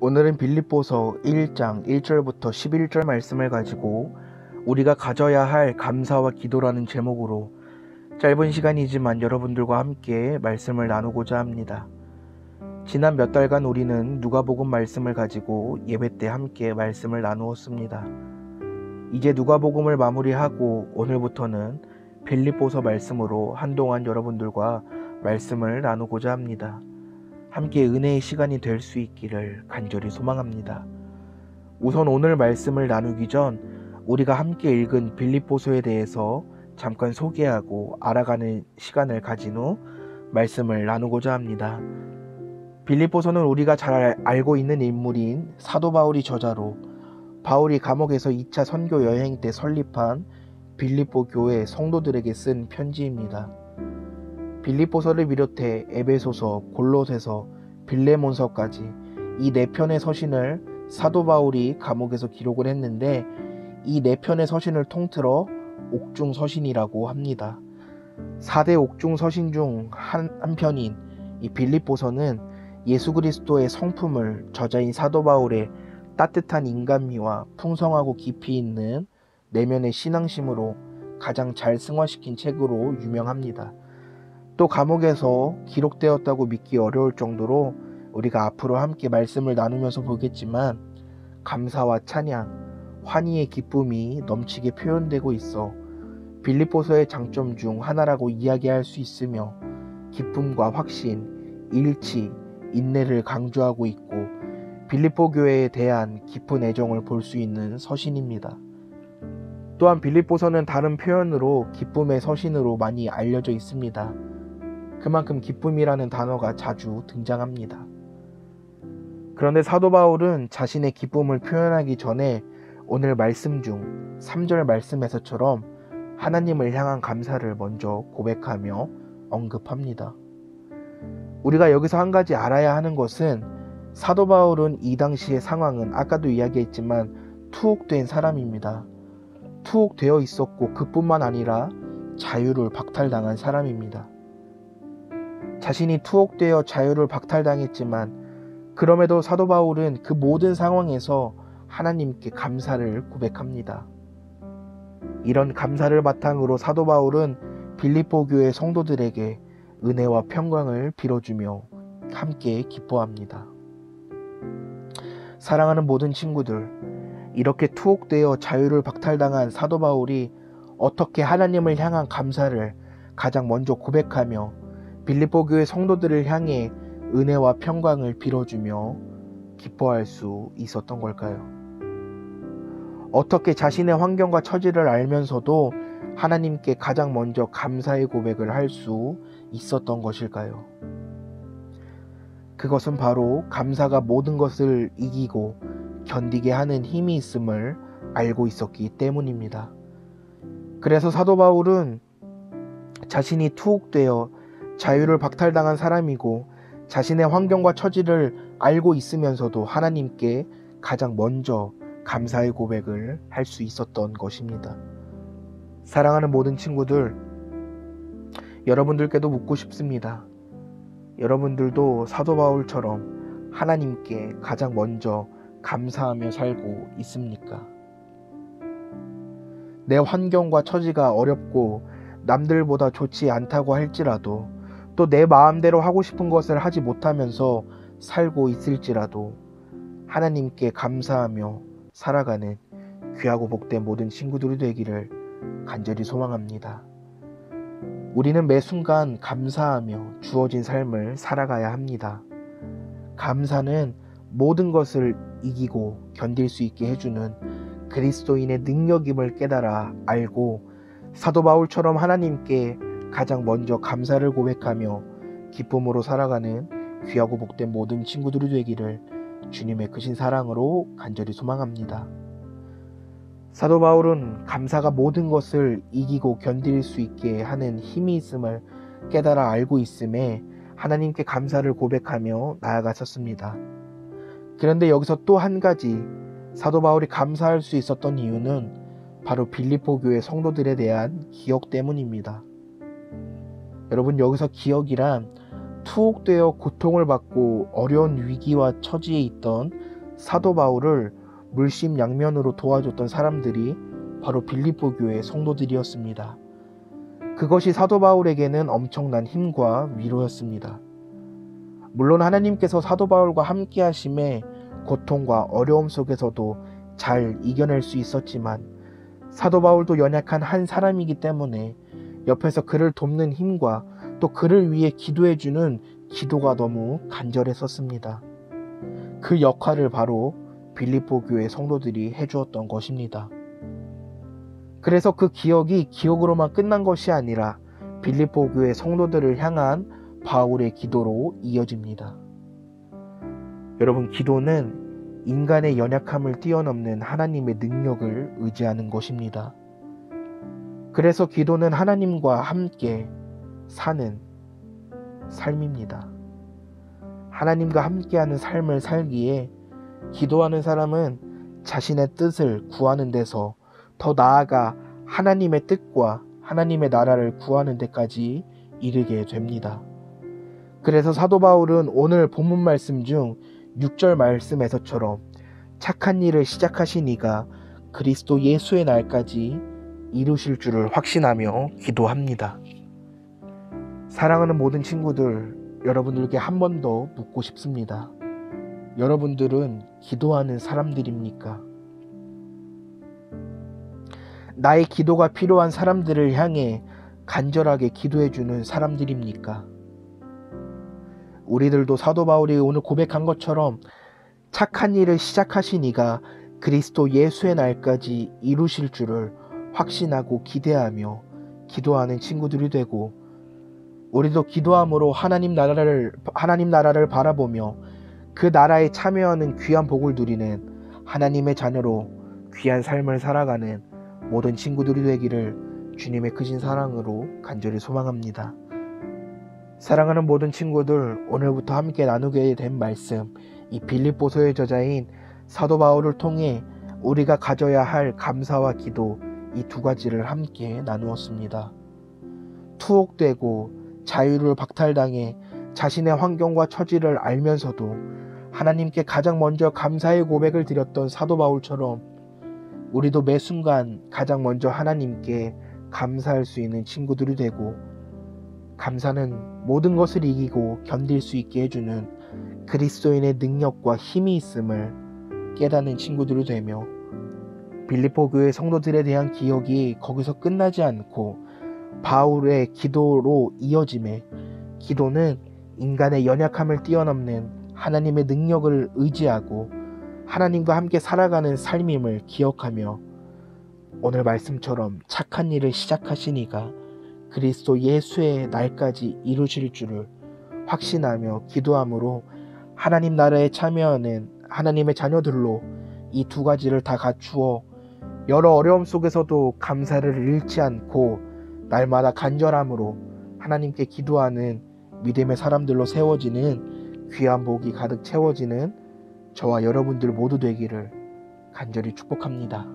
오늘은 빌립보서 1장 1절부터 11절 말씀을 가지고 우리가 가져야 할 감사와 기도라는 제목으로 짧은 시간이지만 여러분들과 함께 말씀을 나누고자 합니다. 지난 몇 달간 우리는 누가복음 말씀을 가지고 예배 때 함께 말씀을 나누었습니다. 이제 누가복음을 마무리하고 오늘부터는 빌립보서 말씀으로 한동안 여러분들과 말씀을 나누고자 합니다. 함께 은혜의 시간이 될 수 있기를 간절히 소망합니다. 우선 오늘 말씀을 나누기 전 우리가 함께 읽은 빌립보서에 대해서 잠깐 소개하고 알아가는 시간을 가진 후 말씀을 나누고자 합니다. 빌립보서는 우리가 잘 알고 있는 인물인 사도 바울이 저자로 바울이 감옥에서 2차 선교 여행 때 설립한 빌립보 교회 성도들에게 쓴 편지입니다. 빌립보서를 비롯해 에베소서, 골로새서, 빌레몬서까지 이 4편의 서신을 사도 바울이 감옥에서 기록을 했는데 이 4편의 서신을 통틀어 옥중서신이라고 합니다. 4대 옥중서신 중 한 편인 이 빌립보서는 예수 그리스도의 성품을 저자인 사도 바울의 따뜻한 인간미와 풍성하고 깊이 있는 내면의 신앙심으로 가장 잘 승화시킨 책으로 유명합니다. 또 감옥에서 기록되었다고 믿기 어려울 정도로 우리가 앞으로 함께 말씀을 나누면서 보겠지만 감사와 찬양, 환희의 기쁨이 넘치게 표현되고 있어 빌립보서의 장점 중 하나라고 이야기할 수 있으며 기쁨과 확신, 일치, 인내를 강조하고 있고 빌립보 교회에 대한 깊은 애정을 볼 수 있는 서신입니다. 또한 빌립보서는 다른 표현으로 기쁨의 서신으로 많이 알려져 있습니다. 그만큼 기쁨이라는 단어가 자주 등장합니다. 그런데 사도 바울은 자신의 기쁨을 표현하기 전에 오늘 말씀 중 3절 말씀에서처럼 하나님을 향한 감사를 먼저 고백하며 언급합니다. 우리가 여기서 한 가지 알아야 하는 것은 사도 바울은 이 당시의 상황은 아까도 이야기했지만 투옥된 사람입니다. 투옥되어 있었고 그뿐만 아니라 자유를 박탈당한 사람입니다. 자신이 투옥되어 자유를 박탈당했지만 그럼에도 사도 바울은 그 모든 상황에서 하나님께 감사를 고백합니다. 이런 감사를 바탕으로 사도 바울은 빌립보 교회 성도들에게 은혜와 평강을 빌어주며 함께 기뻐합니다. 사랑하는 모든 친구들, 이렇게 투옥되어 자유를 박탈당한 사도 바울이 어떻게 하나님을 향한 감사를 가장 먼저 고백하며 빌립보 교회 성도들을 향해 은혜와 평강을 빌어주며 기뻐할 수 있었던 걸까요? 어떻게 자신의 환경과 처지를 알면서도 하나님께 가장 먼저 감사의 고백을 할 수 있었던 것일까요? 그것은 바로 감사가 모든 것을 이기고 견디게 하는 힘이 있음을 알고 있었기 때문입니다. 그래서 사도 바울은 자신이 투옥되어 자유를 박탈당한 사람이고 자신의 환경과 처지를 알고 있으면서도 하나님께 가장 먼저 감사의 고백을 할 수 있었던 것입니다. 사랑하는 모든 친구들, 여러분들께도 묻고 싶습니다. 여러분들도 사도 바울처럼 하나님께 가장 먼저 감사하며 살고 있습니까? 내 환경과 처지가 어렵고 남들보다 좋지 않다고 할지라도 또 내 마음대로 하고 싶은 것을 하지 못하면서 살고 있을지라도 하나님께 감사하며 살아가는 귀하고 복된 모든 친구들이 되기를 간절히 소망합니다. 우리는 매 순간 감사하며 주어진 삶을 살아가야 합니다. 감사는 모든 것을 이기고 견딜 수 있게 해주는 그리스도인의 능력임을 깨달아 알고 사도 바울처럼 하나님께 가장 먼저 감사를 고백하며 기쁨으로 살아가는 귀하고 복된 모든 친구들이 되기를 주님의 크신 사랑으로 간절히 소망합니다. 사도 바울은 감사가 모든 것을 이기고 견딜 수 있게 하는 힘이 있음을 깨달아 알고 있음에 하나님께 감사를 고백하며 나아갔었습니다. 그런데 여기서 또 한 가지 사도 바울이 감사할 수 있었던 이유는 바로 빌립보 교회 성도들에 대한 기억 때문입니다. 여러분, 여기서 기억이란 투옥되어 고통을 받고 어려운 위기와 처지에 있던 사도 바울을 물심양면으로 도와줬던 사람들이 바로 빌립보 교회 성도들이었습니다. 그것이 사도 바울에게는 엄청난 힘과 위로였습니다. 물론 하나님께서 사도 바울과 함께 하심에 고통과 어려움 속에서도 잘 이겨낼 수 있었지만 사도 바울도 연약한 한 사람이기 때문에 옆에서 그를 돕는 힘과 또 그를 위해 기도해주는 기도가 너무 간절했었습니다. 그 역할을 바로 빌립보 교회 성도들이 해주었던 것입니다. 그래서 그 기억이 기억으로만 끝난 것이 아니라 빌립보 교회 성도들을 향한 바울의 기도로 이어집니다. 여러분, 기도는 인간의 연약함을 뛰어넘는 하나님의 능력을 의지하는 것입니다. 그래서 기도는 하나님과 함께 사는 삶입니다. 하나님과 함께하는 삶을 살기에 기도하는 사람은 자신의 뜻을 구하는 데서 더 나아가 하나님의 뜻과 하나님의 나라를 구하는 데까지 이르게 됩니다. 그래서 사도 바울은 오늘 본문 말씀 중 6절 말씀에서처럼 착한 일을 시작하신 이가 그리스도 예수의 날까지 이루실 줄을 확신하며 기도합니다. 사랑하는 모든 친구들, 여러분들께 한 번 더 묻고 싶습니다. 여러분들은 기도하는 사람들입니까? 나의 기도가 필요한 사람들을 향해 간절하게 기도해주는 사람들입니까? 우리들도 사도 바울이 오늘 고백한 것처럼 착한 일을 시작하신 이가 그리스도 예수의 날까지 이루실 줄을 확신하고 기대하며 기도하는 친구들이 되고, 우리도 기도함으로 하나님 나라를 바라보며 그 나라에 참여하는 귀한 복을 누리는 하나님의 자녀로 귀한 삶을 살아가는 모든 친구들이 되기를 주님의 크신 사랑으로 간절히 소망합니다. 사랑하는 모든 친구들, 오늘부터 함께 나누게 된 말씀, 이 빌립보서의 저자인 사도 바울을 통해 우리가 가져야 할 감사와 기도, 이 두 가지를 함께 나누었습니다. 투옥되고 자유를 박탈당해 자신의 환경과 처지를 알면서도 하나님께 가장 먼저 감사의 고백을 드렸던 사도 바울처럼 우리도 매 순간 가장 먼저 하나님께 감사할 수 있는 친구들이 되고, 감사는 모든 것을 이기고 견딜 수 있게 해주는 그리스도인의 능력과 힘이 있음을 깨닫는 친구들이 되며, 빌립보 교회 성도들에 대한 기억이 거기서 끝나지 않고 바울의 기도로 이어짐에, 기도는 인간의 연약함을 뛰어넘는 하나님의 능력을 의지하고 하나님과 함께 살아가는 삶임을 기억하며, 오늘 말씀처럼 착한 일을 시작하신 이가 그리스도 예수의 날까지 이루실 줄을 확신하며 기도함으로 하나님 나라에 참여하는 하나님의 자녀들로 이 두 가지를 다 갖추어 여러 어려움 속에서도 감사를 잃지 않고 날마다 간절함으로 하나님께 기도하는 믿음의 사람들로 세워지는 귀한 복이 가득 채워지는 저와 여러분들 모두 되기를 간절히 축복합니다.